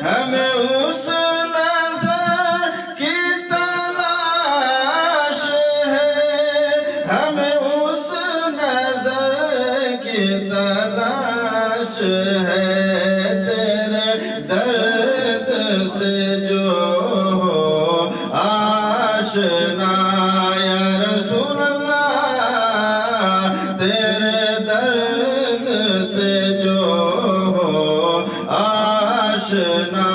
ہمیں اس نظر کی تلاش ہے، ہمیں اس نظر کی تلاش ہے، تیرے درد سے جو ہو آشنا یا رسول اللہ، تیرے درد سے جو ہو آشنا،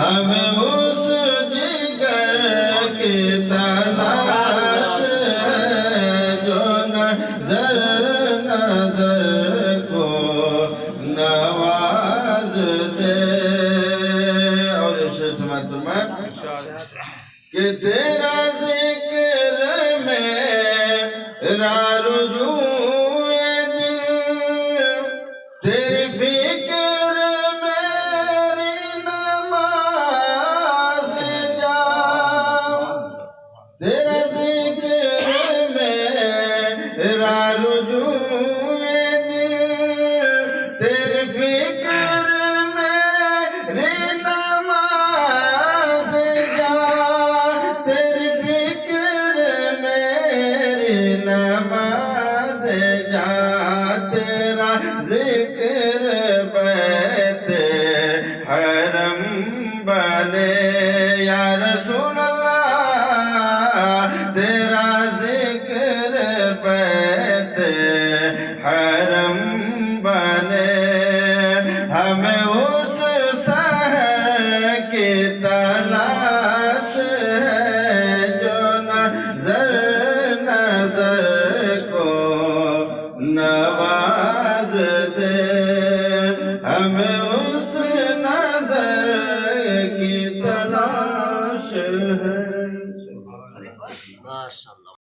ہمیں اس جگر کی تلاش ہے جو نظر کو نواز دے۔ اور ارشاد فرمایا کہ تیرا ذکر میرا رجوع دل، تیری فکر میری نماز جاں، تیرا ذکر میرا رجوع دل، تیری فکر میری نماز جاں، تیری فکر میری نماز جاں، تیرا ذکر بیت حرم بنے یا رسول اللہ، تیرا ذکر بیت حرم بنے، ہمیں اس سحر کی تلاش ہے جو نظر کو نواز دے، ہمیں اس نظر کی تلاش ہے۔